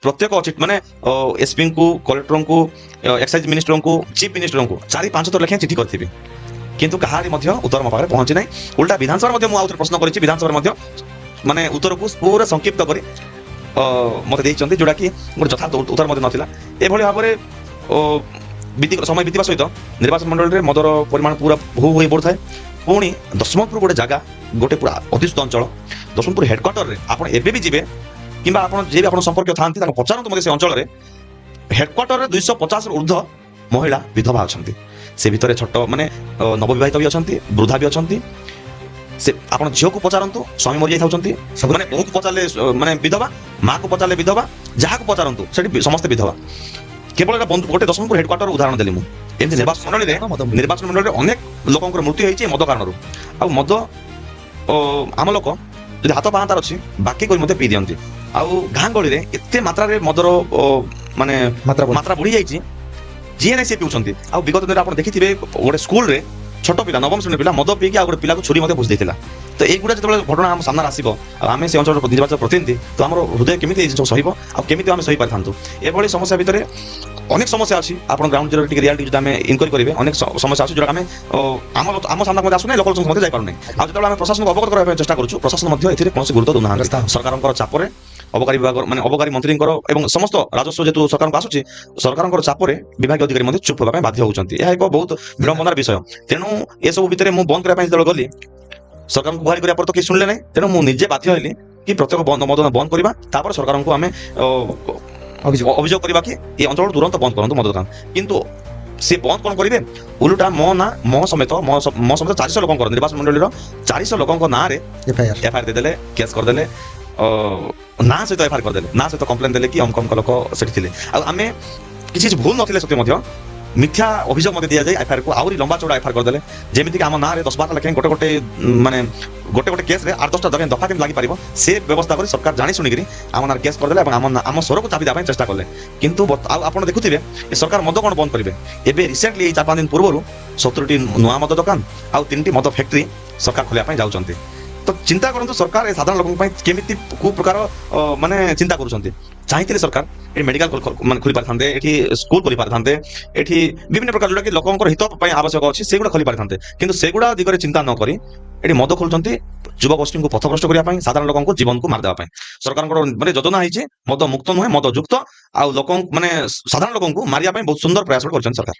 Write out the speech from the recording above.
प्रत्येक माने एसपी को कलेक्टर को एक्साइज मिनिस्टर को चीफ मिनिस्टर को 4-5 थर लेखे चिठी करथिबी किंतु कहारी मध्य उत्तर मो पाखे पहुंची ना उल्टा विधानसभा मध्य आउथरे प्रश्न करिछि विधानसभा मध्य माने उत्तर को पूरा संक्षिप्त करी मते देइचंती जोडा कि गोटे यथार्थ उत्तर मध्य नथिला एभली भाबरे समय बीतवा सहित निर्वाचन मंडल में मदर परिमाण पूरा भू हो बढ़े पुणी दशमपुर गोटे जगह गोटे पूरा अतिष्ट अंचल दशमपुर हेडक्वार्टर में आप एबे भी जीवे कि जे भी संपर्क था पचारत मत से अंचल में हेडक्वार्टर 250 ऊर्ध्व महिला विधवा अच्छा से भितर छोट माने नवविवाहित भी अच्छा वृद्धा भी अच्छा से आप झील को पचारतु स्वामी मरी जाती मैंने बहु को पचारे माने विधवा माँ को पचारे विधवा जहाँ को पचारतु से समस्त विधवा केवल गोटे दशमपुर हेडक्वार्टर उदाहरण देली मुझे निर्वाचन मंडल में अनेक लोक मृत्यु होती मद कारण आ मद आम लोक जो हाथ पाहांतार अच्छी बाकी कोई पी दिखती आउ गाँ गली में एत मात्रा मदर माने मात्रा बढ़ी जाइए जी ना सी पीछे आ विगत दिन आप देखिए गोटे स्कूल रे छोट पिला नवम श्रेणी पिला मद पीकी आ गोटे पिला को छुरी भूज देता तो यहीगुड़ा जो घटना आम सामने आसो आम से अंचल निर्वाचन प्रतिनिधि तो आम हृदय केमी सही आमी आम सही पारि था एभली समस्या भितर अनेक समस्या अच्छी आप ग्राउंड जीरो रियालिटी जो इनक्वारी करेंगे अनेक समस्या अच्छी जो आम आम सामना आसुना लोक जापारे आज जो आम प्रशासन को अवगत कराया चेष्टा करूँ प्रशासन कौन गुरुत्व दूना सरकार चापर अबकारी विभाग माने अबकारी मंत्री समस्त राजस्व जेतु सरकार को आसुची सरकार चापरे विभाग अधिकारी चुप होगा बाध्य होती यह एक बहुत विडंबनार विषय तेणु ये सब भितर मुझे बंद करने गली सरकार को गुहारी करा पर तो किसी शुणिले ना तेणु मुझे बाध्य हली कि प्रत्येक मद बंद करवा सरकार को आम अभियोग करवा कि ये अंचल तुरंत बंद करूँ मद दुकान किंतु सी बंद कौन करेंगे उल्टा मो ना मो समेत 400 लोक निर्वाचन मंडल 400 लोक ना एफआईआर देदेले केस करदेले ना सहित एफआईआर करदेले ना सहित कंप्लेन देले कि अमक अमक लोक सेठी आम किसी भूल नथिले सत्य मिथ्या अभियोग मत दि जाए एफआईआर को आहरी लंबा चौड़ा एफआईआर करदेले जेमिति कि आम ना 10-12 लेखे गोटे गोटे माने गोटे गोटे केस रे 8-10टा जगह दफा केम लागि पारिबो से व्यवस्था करी सरकार जानी शुनिकरी आम ना केस करदेले आम स्वर को चापी देबा चेष्टा कले किंतु आपण देखुथिबे सरकार मद कोन बंद करिवे एबे रिसेंटली 4-5 दिन पूर्व 70टी नुआ मद दुकान आ 3टी मद फैक्ट्री सरकार खोलिया जाउचंती तो चिंता करंतु सरकार ए साधारण लोगों केमिति को प्रकार माने चिंता करूछंती चाहिए सरकार ये मेडिकल मान खोली पारिथांते एठी स्कूल खोली पारिथांते एठी विभिन्न प्रकार जोड़ा कि लोकंकर हित पय आवश्यक अछि सेगुडा खोली पारिथांते किंतु सेगुडा दिगरे चिंता न करी एठी मद खोलुछंती युवगोष्ठी को पथभ्रष्ट करिया पय साधारण लोगों को जीवन को मार देबा पय सरकार माने योजना हिचे मद मुक्त नुहे मद युक्त आ लोक माने साधारण लोगों को मारिया पय बहुत सुंदर प्रयास करछन सरकार।